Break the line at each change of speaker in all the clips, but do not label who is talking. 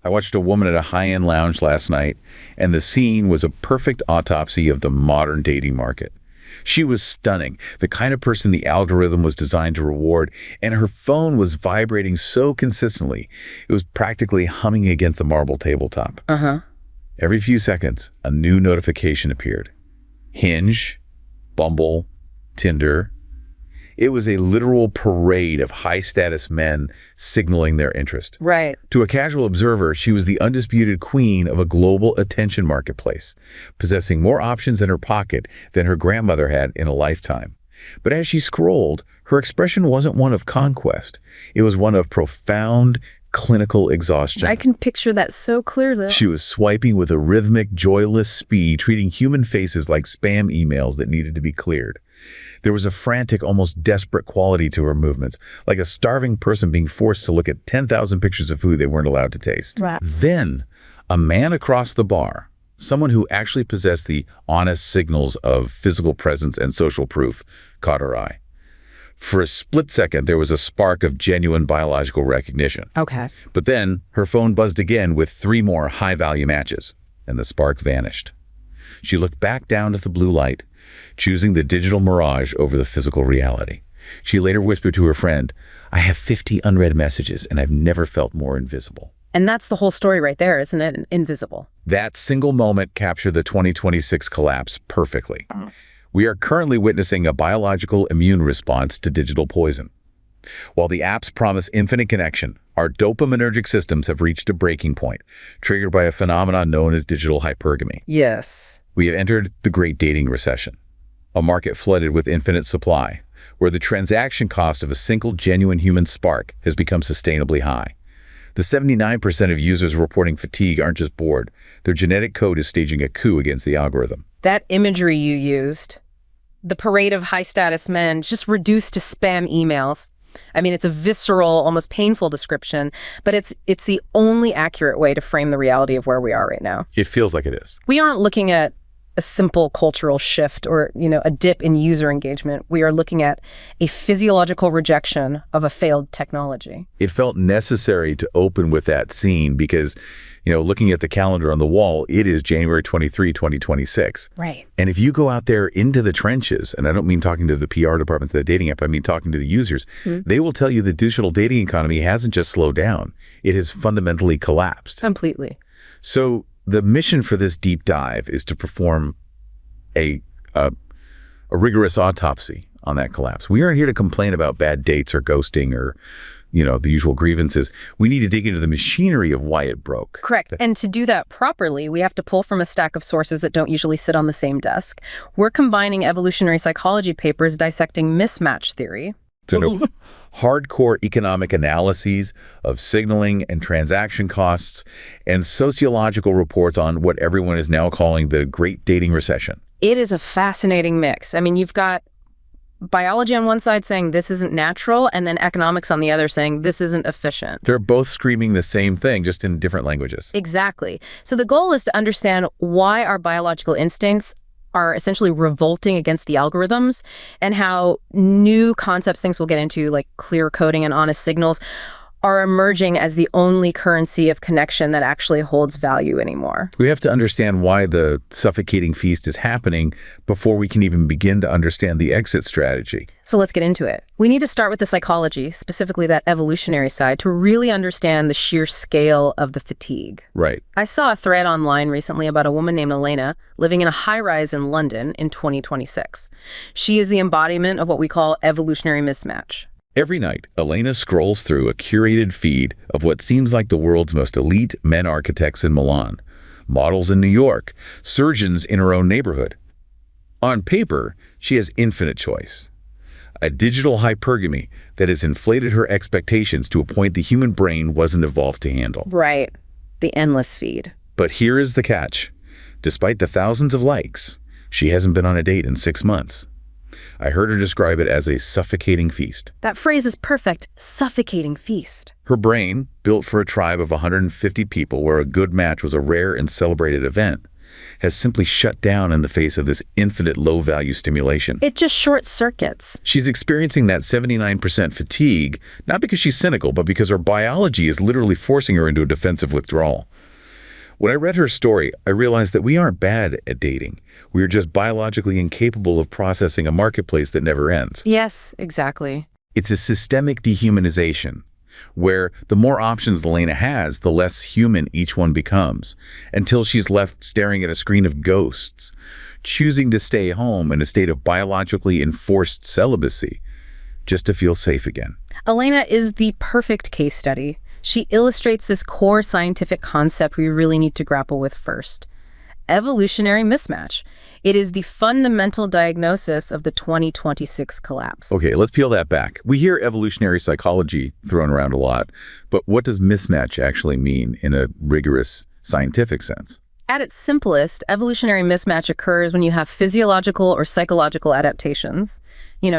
I watched a woman at a high-end lounge last night, and the scene was a perfect autopsy of the modern dating market. She was stunning, the kind of person the algorithm was designed to reward, and her phone was vibrating so consistently, it was practically humming against the marble tabletop. Every few seconds, a new notification appeared. Hinge, Bumble, Tinder. It was a literal parade of high-status men signaling their interest.
Right.
To a casual observer, she was the undisputed queen of a global attention marketplace, possessing more options in her pocket than her grandmother had in a lifetime. But as she scrolled, her expression wasn't one of conquest. It was one of profound, clinical exhaustion.
I can picture that so clearly.
She was swiping with a rhythmic, joyless speed, treating human faces like spam emails that needed to be cleared. There was a frantic, almost desperate quality to her movements, like a starving person being forced to look at 10,000 pictures of food they weren't allowed to taste.
Right.
Then, a man across the bar, someone who actually possessed the honest signals of physical presence and social proof, caught her eye. For a split second, there was a spark of genuine biological recognition.
Okay.
But then, her phone buzzed again with 3 more high-value matches, and the spark vanished. She looked back down at the blue light, choosing the digital mirage over the physical reality. She later whispered to her friend, "I have 50 unread messages, and I've never felt more invisible."
And that's the whole story right there, isn't it? Invisible.
That single moment captured the 2026 collapse perfectly. We are currently witnessing a biological immune response to digital poison. While the apps promise infinite connection, our dopaminergic systems have reached a breaking point, triggered by a phenomenon known as digital hypergamy.
Yes.
We have entered the great dating recession, a market flooded with infinite supply, where the transaction cost of a single genuine human spark has become sustainably high. The 79% of users reporting fatigue aren't just bored. Their genetic code is staging a coup against the algorithm.
That imagery you used, the parade of high-status men just reduced to spam emails. I mean, it's a visceral, almost painful description, but it's the only accurate way to frame the reality of where we are right now.
It feels like it is.
We aren't looking at a simple cultural shift or, a dip in user engagement. We are looking at a physiological rejection of a failed technology.
It felt necessary to open with that scene because, looking at the calendar on the wall, it is January 23, 2026.
Right.
And if you go out there into the trenches, and I don't mean talking to the PR departments of the dating app, I mean talking to the users, they will tell you the digital dating economy hasn't just slowed down. It has fundamentally collapsed.
Completely.
So the mission for this deep dive is to perform a rigorous autopsy on that collapse. We aren't here to complain about bad dates or ghosting or, the usual grievances. We need to dig into the machinery of why it broke.
Correct. And to do that properly, we have to pull from a stack of sources that don't usually sit on the same desk. We're combining evolutionary psychology papers dissecting mismatch theory.
Hardcore economic analyses of signaling and transaction costs, and sociological reports on what everyone is now calling the Great Dating Recession.
It is a fascinating mix. I mean, you've got biology on one side saying this isn't natural, and then economics on the other saying this isn't efficient.
They're both screaming the same thing, just in different languages.
Exactly. So the goal is to understand why our biological instincts are essentially revolting against the algorithms, and how new concepts, things we'll get into, like clear coding and honest signals, are emerging as the only currency of connection that actually holds value anymore.
We have to understand why the suffocating feast is happening before we can even begin to understand the exit strategy.
So let's get into it. We need to start with the psychology, specifically that evolutionary side, to really understand the sheer scale of the fatigue.
Right.
I saw a thread online recently about a woman named Elena living in a high-rise in London in 2026. She is the embodiment of what we call evolutionary mismatch.
Every night, Elena scrolls through a curated feed of what seems like the world's most elite men architects in Milan, models in New York, surgeons in her own neighborhood. On paper, she has infinite choice. A digital hypergamy that has inflated her expectations to a point the human brain wasn't evolved to handle.
Right. The endless feed.
But here is the catch. Despite the thousands of likes, she hasn't been on a date in 6 months. I heard her describe it as a suffocating feast.
That phrase is perfect. Suffocating feast.
Her brain, built for a tribe of 150 people where a good match was a rare and celebrated event, has simply shut down in the face of this infinite low-value stimulation.
It just short circuits.
She's experiencing that 79% fatigue, not because she's cynical, but because her biology is literally forcing her into a defensive withdrawal. When I read her story, I realized that we aren't bad at dating. We are just biologically incapable of processing a marketplace that never ends.
Yes, exactly.
It's a systemic dehumanization, where the more options Elena has, the less human each one becomes, until she's left staring at a screen of ghosts, choosing to stay home in a state of biologically enforced celibacy, just to feel safe again.
Elena is the perfect case study. She illustrates this core scientific concept we really need to grapple with first. Evolutionary mismatch. It is the fundamental diagnosis of the 2026 collapse.
Okay, let's peel that back. We hear evolutionary psychology thrown around a lot, but what does mismatch actually mean in a rigorous scientific sense?
At its simplest, evolutionary mismatch occurs when you have physiological or psychological adaptations,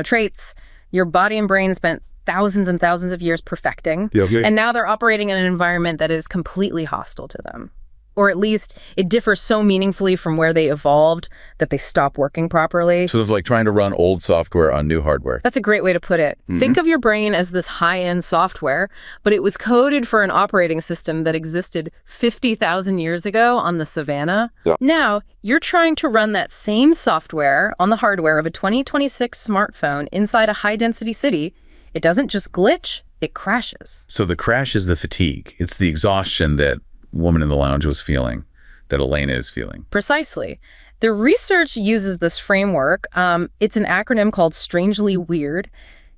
traits your body and brain spent thousands and thousands of years perfecting, and now they're operating in an environment that is completely hostile to them. Or at least it differs so meaningfully from where they evolved that they stop working properly.
Sort of like trying to run old software on new hardware.
That's a great way to put it. Think of your brain as this high-end software, but it was coded for an operating system that existed 50,000 years ago on the savannah. Yeah. Now, you're trying to run that same software on the hardware of a 2026 smartphone inside a high-density city. It doesn't just glitch, it crashes.
So the crash is the fatigue. It's the exhaustion that woman in the lounge was feeling, that Elena is feeling.
Precisely. The research uses this framework. It's an acronym called Strangely Weird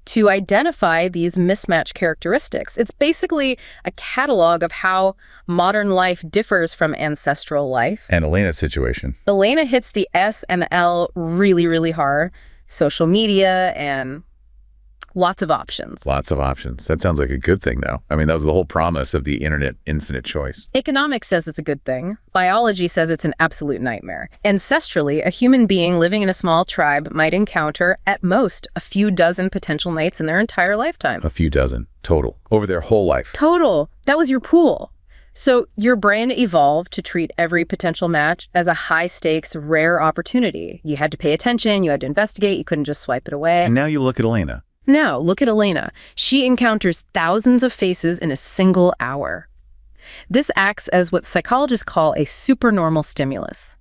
to identify these mismatch characteristics. It's basically a catalog of how modern life differs from ancestral life.
And Elena's situation.
Elena hits the S and the L really, really hard. Social media and lots of options.
Lots of options. That sounds like a good thing, though. I mean, that was the whole promise of the internet, infinite choice.
Economics says it's a good thing. Biology says it's an absolute nightmare. Ancestrally, a human being living in a small tribe might encounter, at most, a few dozen potential mates in their entire lifetime.
A few dozen, total, over their whole life.
Total. That was your pool. So your brain evolved to treat every potential match as a high-stakes, rare opportunity. You had to pay attention, you had to investigate, you couldn't just swipe it away.
And now you look at Elena.
Now, look at Elena. She encounters thousands of faces in a single hour. This acts as what psychologists call a supernormal stimulus.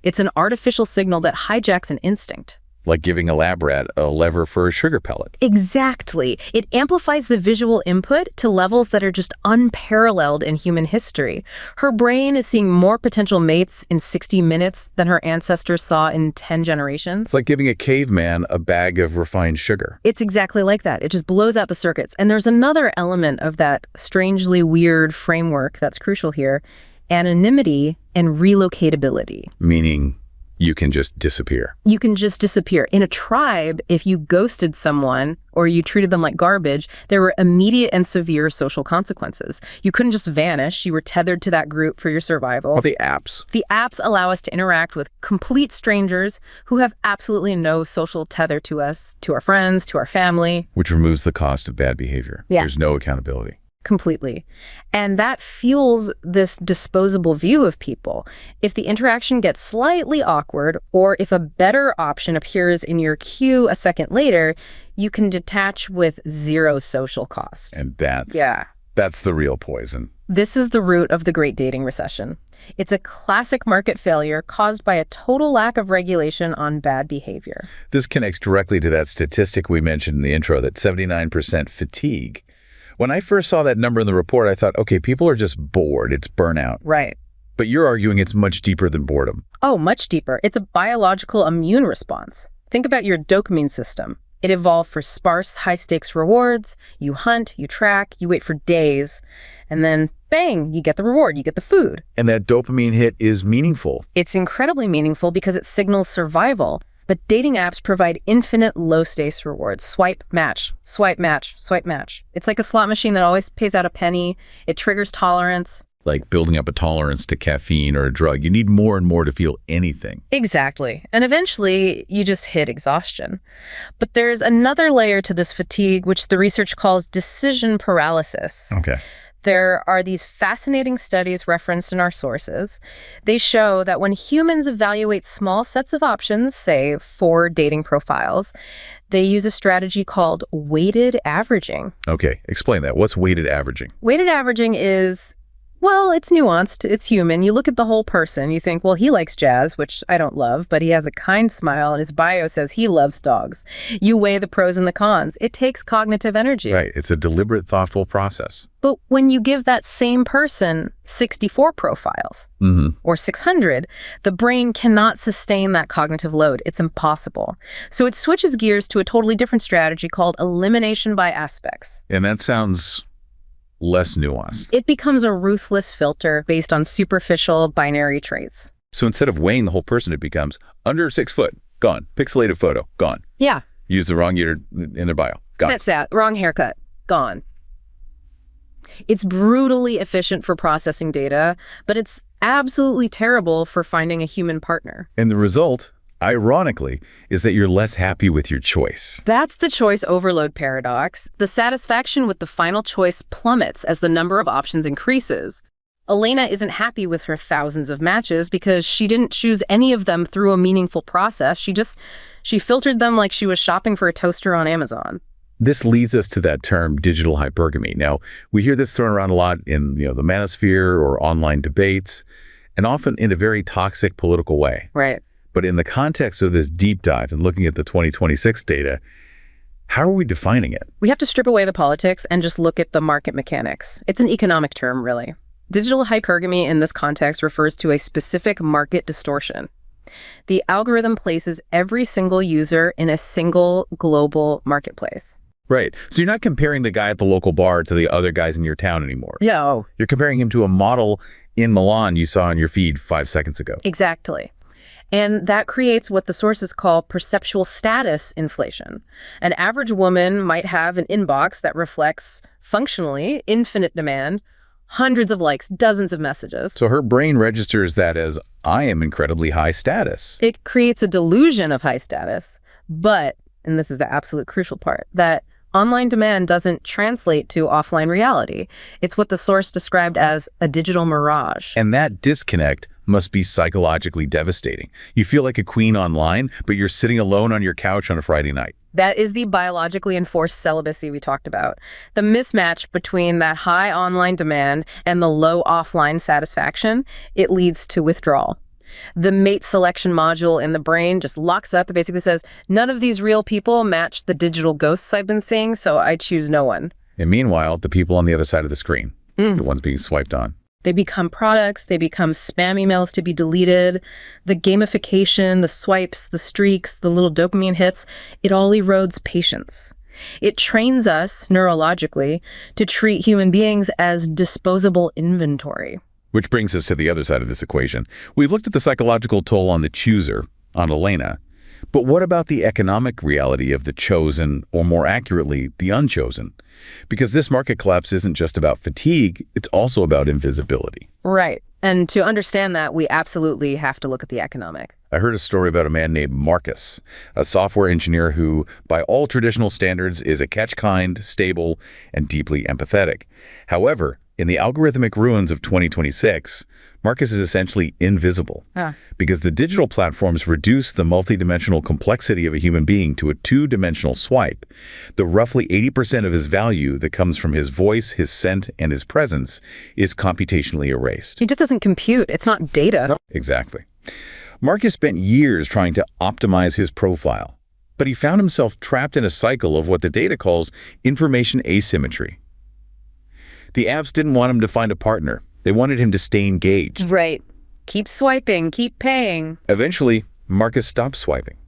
It's an artificial signal that hijacks an instinct.
Like giving a lab rat a lever for a sugar pellet.
Exactly. It amplifies the visual input to levels that are just unparalleled in human history. Her brain is seeing more potential mates in 60 minutes than her ancestors saw in 10 generations.
It's like giving a caveman a bag of refined sugar.
It's exactly like that. It just blows out the circuits. And there's another element of that strangely weird framework that's crucial here: anonymity and relocatability.
Meaning you can just disappear.
You can just disappear. In a tribe, if you ghosted someone or you treated them like garbage, there were immediate and severe social consequences. You couldn't just vanish. You were tethered to that group for your survival.
Well, the apps.
The apps allow us to interact with complete strangers who have absolutely no social tether to us, to our friends, to our family.
Which removes the cost of bad behavior.
Yeah.
There's no accountability.
Completely. And that fuels this disposable view of people. If the interaction gets slightly awkward, or if a better option appears in your queue a second later, you can detach with zero social cost.
And that's the real poison.
This is the root of the Great Dating Recession. It's a classic market failure caused by a total lack of regulation on bad behavior.
This connects directly to that statistic we mentioned in the intro, that 79% fatigue. When I first saw that number in the report, I thought, okay, people are just bored. It's burnout.
Right.
But you're arguing it's much deeper than boredom.
Oh, much deeper. It's a biological immune response. Think about your dopamine system. It evolved for sparse, high-stakes rewards. You hunt, you track, you wait for days, and then, bang, you get the reward, you get the food.
And that dopamine hit is meaningful.
It's incredibly meaningful because it signals survival. But dating apps provide infinite low-stakes rewards. Swipe, match, swipe, match, swipe, match. It's like a slot machine that always pays out a penny. It triggers tolerance.
Like building up a tolerance to caffeine or a drug. You need more and more to feel anything.
Exactly. And eventually, you just hit exhaustion. But there's another layer to this fatigue, which the research calls decision paralysis.
Okay.
There are these fascinating studies referenced in our sources. They show that when humans evaluate small sets of options, say 4 dating profiles, they use a strategy called weighted averaging.
Okay, explain that. What's weighted averaging?
Weighted averaging is, well, it's nuanced, it's human. You look at the whole person, you think, well, he likes jazz, which I don't love, but he has a kind smile and his bio says he loves dogs. You weigh the pros and the cons. It takes cognitive energy.
Right, it's a deliberate, thoughtful process.
But when you give that same person 64 profiles or 600, the brain cannot sustain that cognitive load. It's impossible. So it switches gears to a totally different strategy called elimination by aspects.
And that sounds less nuanced.
It becomes a ruthless filter based on superficial binary traits.
So instead of weighing the whole person, it becomes under 6 foot, gone. Pixelated photo, gone.
Yeah.
Use the wrong year in their bio, gone.
That's that. Wrong haircut, gone. It's brutally efficient for processing data, but it's absolutely terrible for finding a human partner.
And the result, ironically, is that you're less happy with your choice.
That's the choice overload paradox. The satisfaction with the final choice plummets as the number of options increases. Elena isn't happy with her thousands of matches because she didn't choose any of them through a meaningful process. She filtered them like she was shopping for a toaster on Amazon.
This leads us to that term digital hypergamy. Now, we hear this thrown around a lot in the manosphere or online debates, and often in a very toxic political way.
Right.
But in the context of this deep dive and looking at the 2026 data, how are we defining it?
We have to strip away the politics and just look at the market mechanics. It's an economic term, really. Digital hypergamy in this context refers to a specific market distortion. The algorithm places every single user in a single global marketplace.
Right. So you're not comparing the guy at the local bar to the other guys in your town anymore.
No.
You're comparing him to a model in Milan you saw on your feed 5 seconds ago.
Exactly. And that creates what the sources call perceptual status inflation. An average woman might have an inbox that reflects, functionally, infinite demand, hundreds of likes, dozens of messages.
So her brain registers that as, I am incredibly high status.
It creates a delusion of high status. But, and this is the absolute crucial part, that online demand doesn't translate to offline reality. It's what the source described as a digital mirage.
And that disconnect must be psychologically devastating. You feel like a queen online, but you're sitting alone on your couch on a Friday night.
That is the biologically enforced celibacy we talked about. The mismatch between that high online demand and the low offline satisfaction, it leads to withdrawal. The mate selection module in the brain just locks up. It basically says, none of these real people match the digital ghosts I've been seeing, so I choose no one.
And meanwhile, the people on the other side of the screen, the ones being swiped on.
They become products, they become spam emails to be deleted. The gamification, the swipes, the streaks, the little dopamine hits, it all erodes patience. It trains us, neurologically, to treat human beings as disposable inventory.
Which brings us to the other side of this equation. We've looked at the psychological toll on the chooser, on Elena. But what about the economic reality of the chosen, or more accurately, the unchosen? Because this market collapse isn't just about fatigue, it's also about invisibility.
Right. And to understand that, we absolutely have to look at the economic.
I heard a story about a man named Marcus, a software engineer who, by all traditional standards, is a catch-kind, stable, and deeply empathetic. However, in the algorithmic ruins of 2026, Marcus is essentially invisible because the digital platforms reduce the multidimensional complexity of a human being to a two-dimensional swipe. The roughly 80% of his value that comes from his voice, his scent, and his presence is computationally erased.
It just doesn't compute. It's not data.
Exactly. Marcus spent years trying to optimize his profile, but he found himself trapped in a cycle of what the data calls information asymmetry. The apps didn't want him to find a partner. They wanted him to stay engaged.
Right. Keep swiping, keep paying.
Eventually, Marcus stopped swiping.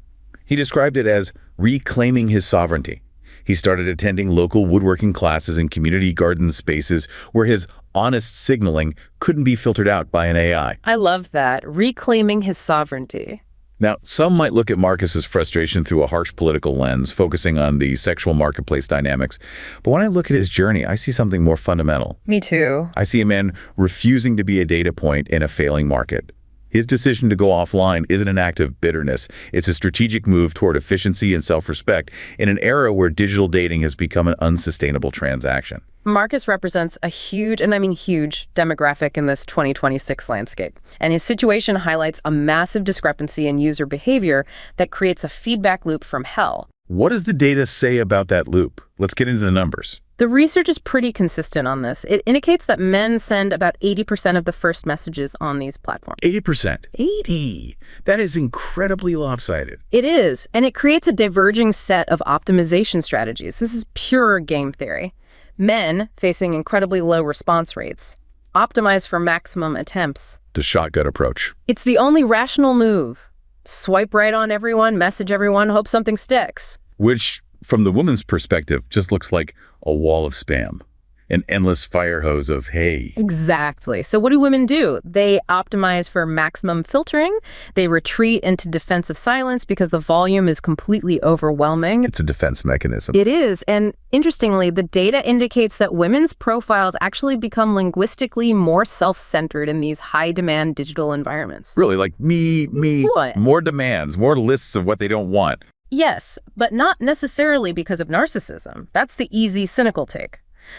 He described it as reclaiming his sovereignty. He started attending local woodworking classes in community garden spaces where his honest signaling couldn't be filtered out by an AI.
I love that. Reclaiming his sovereignty.
Now, some might look at Marcus's frustration through a harsh political lens, focusing on the sexual marketplace dynamics. But when I look at his journey, I see something more fundamental.
Me too.
I see a man refusing to be a data point in a failing market. His decision to go offline isn't an act of bitterness. It's a strategic move toward efficiency and self-respect in an era where digital dating has become an unsustainable transaction.
Marcus represents a huge, and I mean huge, demographic in this 2026 landscape. And his situation highlights a massive discrepancy in user behavior that creates a feedback loop from hell.
What does the data say about that loop? Let's get into the numbers.
The research is pretty consistent on this. It indicates that men send about 80% of the first messages on these platforms.
80%. 80! That is incredibly lopsided.
It is, and it creates a diverging set of optimization strategies. This is pure game theory. Men, facing incredibly low response rates, optimize for maximum attempts.
The shotgun approach.
It's the only rational move. Swipe right on everyone, message everyone, hope something sticks.
Which, from the woman's perspective, just looks like a wall of spam. An endless fire hose of hey.
Exactly. So what do women do? They optimize for maximum filtering. They retreat into defensive silence because the volume is completely overwhelming.
It's a defense mechanism.
It is. And interestingly, the data indicates that women's profiles actually become linguistically more self-centered in these high-demand digital environments.
Really, like me.
What?
More demands, more lists of what they don't want.
Yes, but not necessarily because of narcissism. That's the easy, cynical take.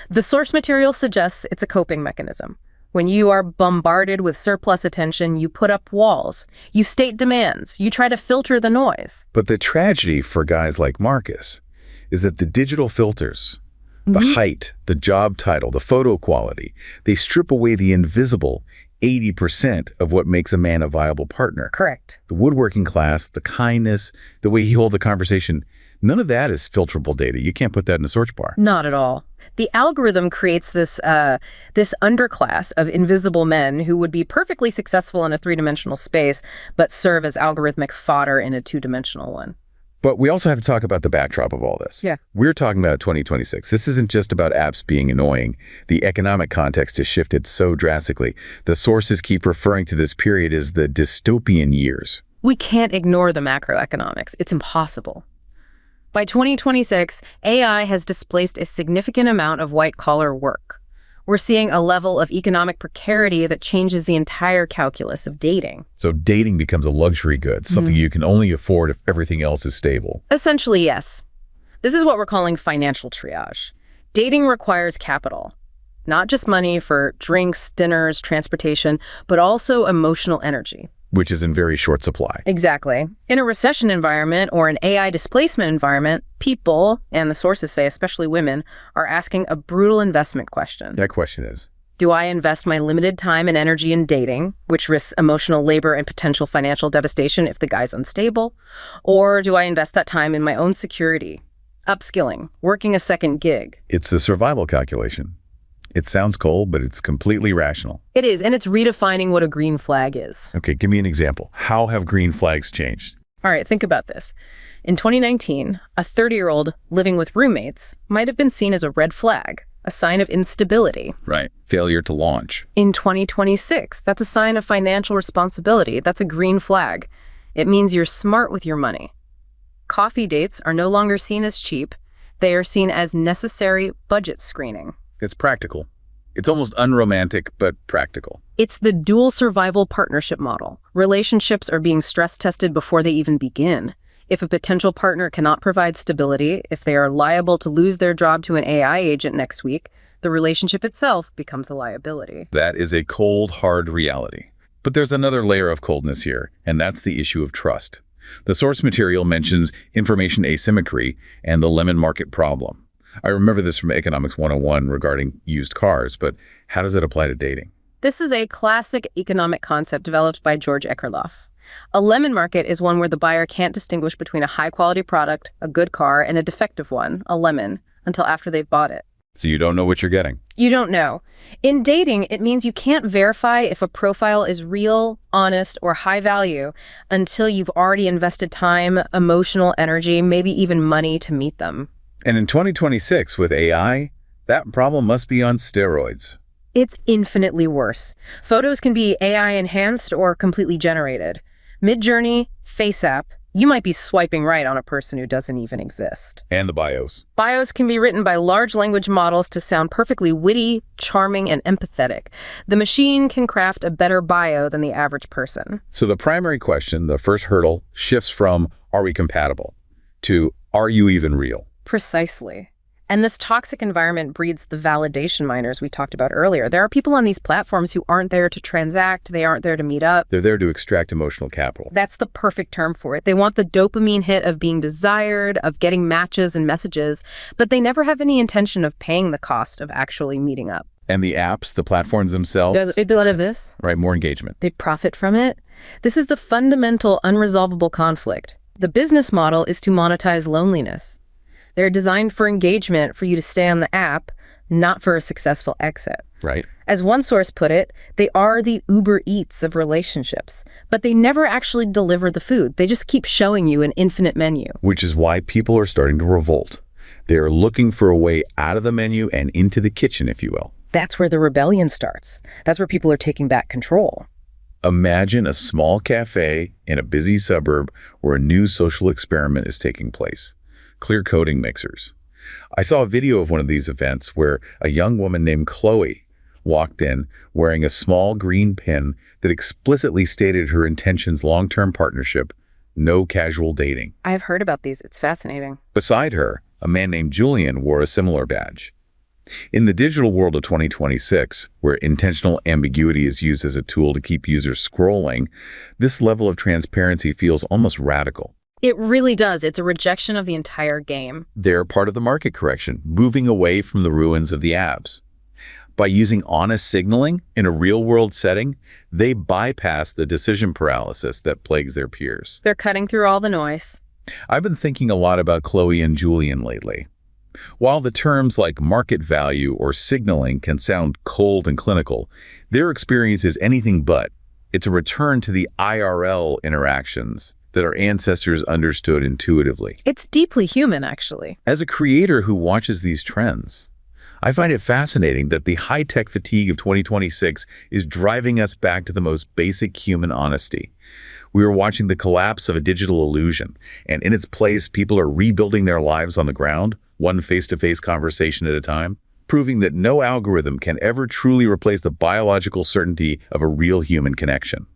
The source material suggests it's a coping mechanism. When you are bombarded with surplus attention, you put up walls. You state demands. You try to filter the noise.
But the tragedy for guys like Marcus is that the digital filters, the height, the job title, the photo quality, they strip away the invisible 80% of what makes a man a viable partner.
Correct.
The woodworking class, the kindness, the way he holds the conversation, none of that is filterable data. You can't put that in a search bar.
Not at all. The algorithm creates this underclass of invisible men who would be perfectly successful in a three-dimensional space, but serve as algorithmic fodder in a two-dimensional one.
But we also have to talk about the backdrop of all this.
Yeah.
We're talking about 2026. This isn't just about apps being annoying. The economic context has shifted so drastically. The sources keep referring to this period as the dystopian years.
We can't ignore the macroeconomics. It's impossible. By 2026, AI has displaced a significant amount of white-collar work. We're seeing a level of economic precarity that changes the entire calculus of dating.
So dating becomes a luxury good, something you can only afford if everything else is stable.
Essentially, yes. This is what we're calling financial triage. Dating requires capital. Not just money for drinks, dinners, transportation, but also emotional energy.
Which is in very short supply.
Exactly. In a recession environment or an AI displacement environment, people, and the sources say especially women, are asking a brutal investment question.
That question is,
do I invest my limited time and energy in dating, which risks emotional labor and potential financial devastation if the guy's unstable? Or do I invest that time in my own security, upskilling, working a second gig?
It's a survival calculation. It sounds cold, but it's completely rational.
It is, and it's redefining what a green flag is.
Okay, give me an example. How have green flags changed?
All right, think about this. In 2019, a 30-year-old living with roommates might have been seen as a red flag, a sign of instability.
Right. Failure to launch.
In 2026, that's a sign of financial responsibility. That's a green flag. It means you're smart with your money. Coffee dates are no longer seen as cheap. They are seen as necessary budget screening.
It's practical. It's almost unromantic, but practical.
It's the dual survival partnership model. Relationships are being stress tested before they even begin. If a potential partner cannot provide stability, if they are liable to lose their job to an AI agent next week, the relationship itself becomes a liability.
That is a cold, hard reality. But there's another layer of coldness here, and that's the issue of trust. The source material mentions information asymmetry and the lemon market problem. I remember this from Economics 101 regarding used cars, but how does it apply to dating?
This is a classic economic concept developed by George Ekerlof. A lemon market is one where the buyer can't distinguish between a high-quality product, a good car, and a defective one, a lemon, until after they've bought it.
So you don't know what you're getting.
You don't know. In dating, it means you can't verify if a profile is real, honest, or high value until you've already invested time, emotional energy, maybe even money to meet them.
And in 2026, with AI, that problem must be on steroids.
It's infinitely worse. Photos can be AI-enhanced or completely generated. Midjourney, FaceApp, you might be swiping right on a person who doesn't even exist.
And the bios.
Bios can be written by large language models to sound perfectly witty, charming, and empathetic. The machine can craft a better bio than the average person.
So the primary question, the first hurdle, shifts from, are we compatible, to, are you even real?
Precisely. And this toxic environment breeds the validation miners we talked about earlier. There are people on these platforms who aren't there to transact. They aren't there to meet up.
They're there to extract emotional capital.
That's the perfect term for it. They want the dopamine hit of being desired, of getting matches and messages, but they never have any intention of paying the cost of actually meeting up.
And the apps, the platforms themselves?
They do a lot of this.
Right, more engagement.
They profit from it. This is the fundamental unresolvable conflict. The business model is to monetize loneliness. They're designed for engagement, for you to stay on the app, not for a successful exit.
Right.
As one source put it, they are the Uber Eats of relationships, but they never actually deliver the food. They just keep showing you an infinite menu.
Which is why people are starting to revolt. They are looking for a way out of the menu and into the kitchen, if you will.
That's where the rebellion starts. That's where people are taking back control.
Imagine a small cafe in a busy suburb where a new social experiment is taking place. Clear coding mixers. I saw a video of one of these events where a young woman named Chloe walked in wearing a small green pin that explicitly stated her intentions: long-term partnership, no casual dating.
I've heard about these. It's fascinating.
Beside her, a man named Julian wore a similar badge. In the digital world of 2026, where intentional ambiguity is used as a tool to keep users scrolling, this level of transparency feels almost radical.
It really does. It's a rejection of the entire game.
They're part of the market correction, moving away from the ruins of the apps. By using honest signaling in a real-world setting, they bypass the decision paralysis that plagues their peers.
They're cutting through all the noise.
I've been thinking a lot about Chloe and Julian lately. While the terms like market value or signaling can sound cold and clinical, their experience is anything but. It's a return to the IRL interactions that our ancestors understood intuitively.
It's deeply human, actually.
As a creator who watches these trends, I find it fascinating that the high-tech fatigue of 2026 is driving us back to the most basic human honesty. We are watching the collapse of a digital illusion, and in its place, people are rebuilding their lives on the ground, one face-to-face conversation at a time, proving that no algorithm can ever truly replace the biological certainty of a real human connection.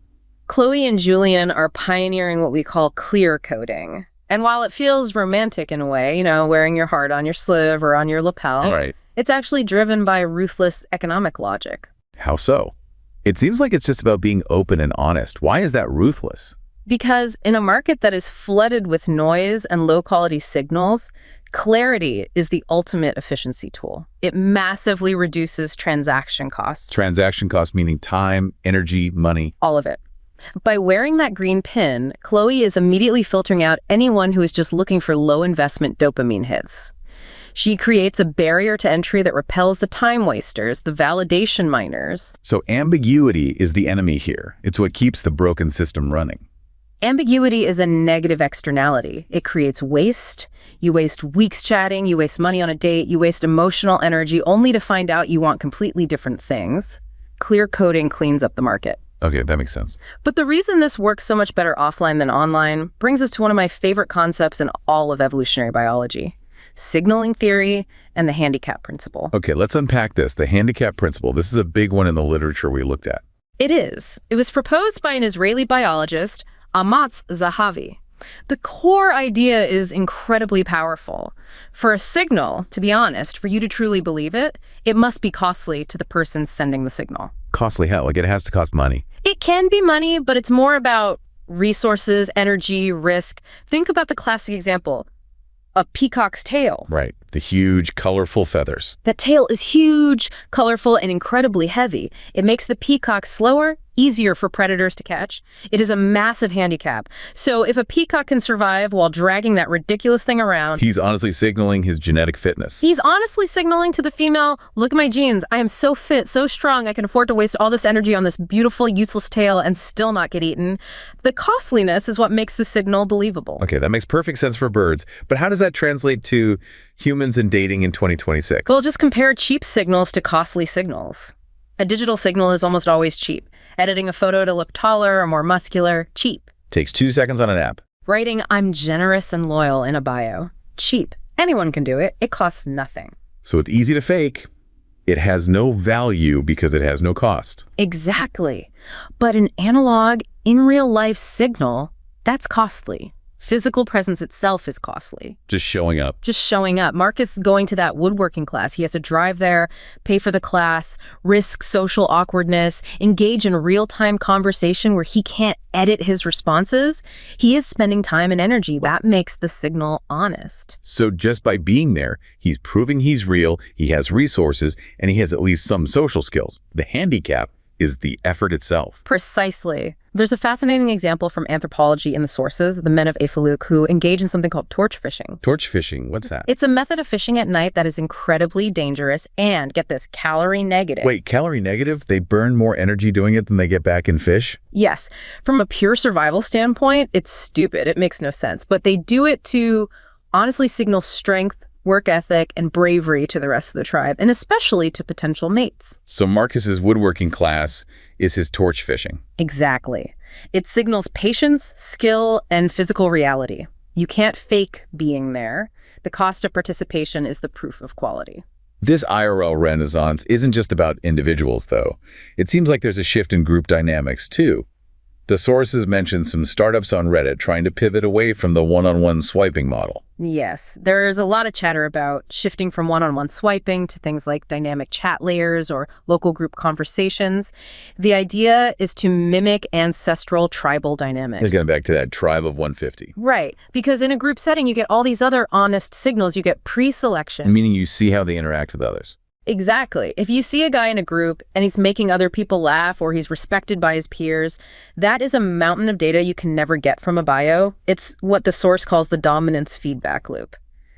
Chloe and Julian are pioneering what we call clear coding. And while it feels romantic in a way, wearing your heart on your sleeve or on your lapel,
Right.
It's actually driven by ruthless economic logic.
How so? It seems like it's just about being open and honest. Why is that ruthless?
Because in a market that is flooded with noise and low-quality signals, clarity is the ultimate efficiency tool. It massively reduces transaction costs.
Transaction costs meaning time, energy, money.
All of it. By wearing that green pin, Chloe is immediately filtering out anyone who is just looking for low-investment dopamine hits. She creates a barrier to entry that repels the time wasters, the validation miners.
So ambiguity is the enemy here. It's what keeps the broken system running.
Ambiguity is a negative externality. It creates waste. You waste weeks chatting, you waste money on a date, you waste emotional energy only to find out you want completely different things. Clear coding cleans up the market.
Okay, that makes sense.
But the reason this works so much better offline than online brings us to one of my favorite concepts in all of evolutionary biology: signaling theory and the handicap principle.
Okay, let's unpack this. The handicap principle. This is a big one in the literature we looked at.
It is. It was proposed by an Israeli biologist, Amatz Zahavi. The core idea is incredibly powerful. For a signal, to be honest, for you to truly believe it, it must be costly to the person sending the signal.
Costly how? Like it has to cost money.
It can be money, but it's more about resources, energy, risk. Think about the classic example, a peacock's tail.
Right. The huge, colorful feathers.
That tail is huge, colorful, and incredibly heavy. It makes the peacock slower, easier for predators to catch. It is a massive handicap. So if a peacock can survive while dragging that ridiculous thing around,
He's honestly signaling his genetic fitness.
he's honestly signaling to the female, look at my genes. I am so fit, so strong. I can afford to waste all this energy on this beautiful, useless tail and still not get eaten. The costliness is what makes the signal believable.
Okay, that makes perfect sense for birds. But how does that translate to humans and dating in 2026?
Well, just compare cheap signals to costly signals. A digital signal is almost always cheap. Editing a photo to look taller or more muscular, cheap.
Takes 2 seconds on an app.
Writing, "I'm generous and loyal" in a bio. Cheap. Anyone can do it. It costs nothing.
So it's easy to fake. It has no value because it has no cost.
Exactly. But an analog, in real life signal, that's costly. Physical presence itself is costly.
Just showing up.
Just showing up. Marcus is going to that woodworking class. He has to drive there, pay for the class, risk social awkwardness, engage in real-time conversation where he can't edit his responses. He is spending time and energy. That makes the signal honest.
So just by being there, he's proving he's real, he has resources, and he has at least some social skills. The handicap is the effort itself.
Precisely. There's a fascinating example from anthropology in the sources, the men of Evolutionary, who engage in something called torch fishing.
Torch fishing, what's that?
It's a method of fishing at night that is incredibly dangerous and, get this, calorie negative.
Wait, calorie negative? They burn more energy doing it than they get back in fish?
Yes. From a pure survival standpoint, it's stupid. It makes no sense. But they do it to honestly signal strength, work ethic, and bravery to the rest of the tribe, and especially to potential mates.
So Marcus's woodworking class is his torch fishing.
Exactly. It signals patience, skill, and physical reality. You can't fake being there. The cost of participation is the proof of quality.
This IRL renaissance isn't just about individuals, though. It seems like there's a shift in group dynamics, too. The sources mention some startups on Reddit trying to pivot away from the one-on-one swiping model.
Yes, there's a lot of chatter about shifting from one-on-one swiping to things like dynamic chat layers or local group conversations. The idea is to mimic ancestral tribal dynamics.
Let's get back to that tribe of 150.
Right, because in a group setting, you get all these other honest signals. You get pre-selection.
Meaning you see how they interact with others.
Exactly. If you see a guy in a group and he's making other people laugh or he's respected by his peers, that is a mountain of data you can never get from a bio. It's what the source calls the dominance feedback loop.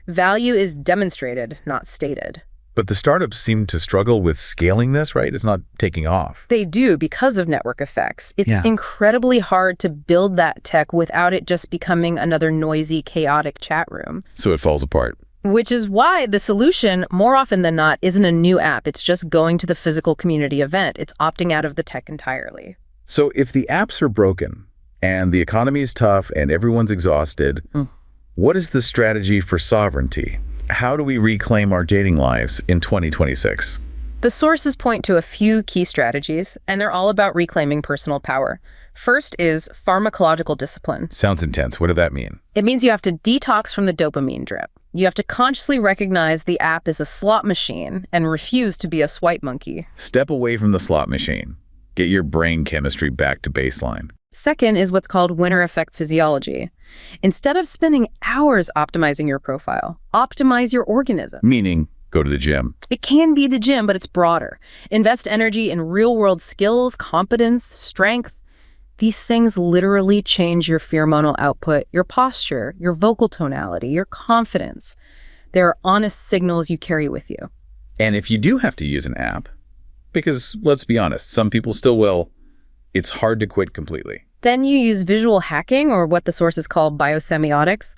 Value is demonstrated, not stated.
But the startups seem to struggle with scaling this, right? It's not taking off.
They do because of network effects. It's incredibly hard to build that tech without it just becoming another noisy, chaotic chat room.
So it falls apart.
Which is why the solution, more often than not, isn't a new app. It's just going to the physical community event. It's opting out of the tech entirely.
So if the apps are broken and the economy is tough and everyone's exhausted, what is the strategy for sovereignty? How do we reclaim our dating lives in 2026?
The sources point to a few key strategies, and they're all about reclaiming personal power. First is pharmacological discipline.
Sounds intense. What does that mean?
It means you have to detox from the dopamine drip. You have to consciously recognize the app is a slot machine and refuse to be a swipe monkey.
Step away from the slot machine. Get your brain chemistry back to baseline.
Second is what's called winner effect physiology. Instead of spending hours optimizing your profile, optimize your organism.
Meaning, go to the gym.
It can be the gym, but it's broader. Invest energy in real-world skills, competence, strength. These things literally change your pheromonal output, your posture, your vocal tonality, your confidence. They're honest signals you carry with you.
And if you do have to use an app, because let's be honest, some people still will, it's hard to quit completely.
Then you use visual hacking, or what the sources call biosemiotics.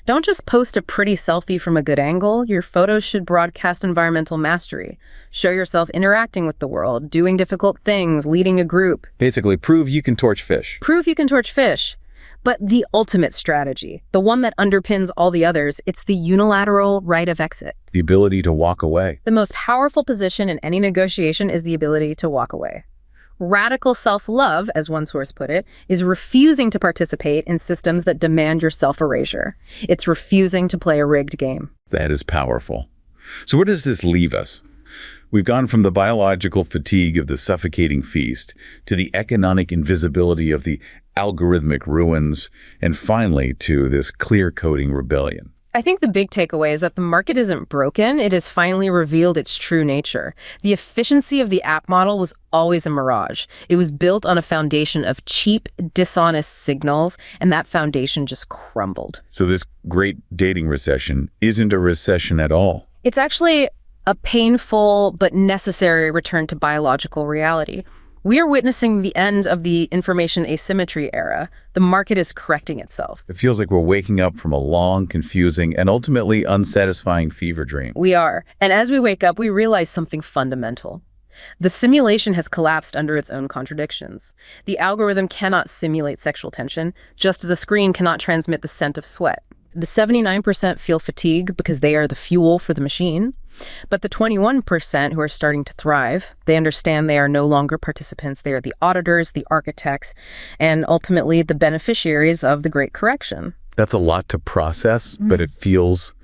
Don't just post a pretty selfie from a good angle. Your photos should broadcast environmental mastery. Show yourself interacting with the world, doing difficult things, leading a group.
Basically, prove you can torch fish.
Prove you can torch fish. But the ultimate strategy, the one that underpins all the others, it's the unilateral right of exit.
The ability to walk away.
The most powerful position in any negotiation is the ability to walk away. Radical self-love, as one source put it, is refusing to participate in systems that demand your self-erasure. It's refusing to play a rigged game.
That is powerful. So where does this leave us? We've gone from the biological fatigue of the suffocating feast to the economic invisibility of the algorithmic ruins, and finally to this clear-coding rebellion.
I think the big takeaway is that the market isn't broken. It has finally revealed its true nature. The efficiency of the app model was always a mirage. It was built on a foundation of cheap, dishonest signals, and that foundation just crumbled.
So this great dating recession isn't a recession at all.
It's actually a painful but necessary return to biological reality. We are witnessing the end of the information asymmetry era. The market is correcting itself.
It feels like we're waking up from a long, confusing, and ultimately unsatisfying fever dream.
We are. And as we wake up, we realize something fundamental. The simulation has collapsed under its own contradictions. The algorithm cannot simulate sexual tension, just as a screen cannot transmit the scent of sweat. The 79% feel fatigue because they are the fuel for the machine. But the 21% who are starting to thrive, they understand they are no longer participants. They are the auditors, the architects, and ultimately the beneficiaries of the Great Correction.
That's a lot to process, but it feels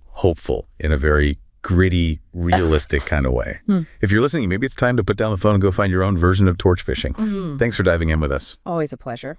hopeful in a very gritty, realistic kind of way. If you're listening, maybe it's time to put down the phone and go find your own version of torch fishing. Thanks for diving in with us.
Always a pleasure.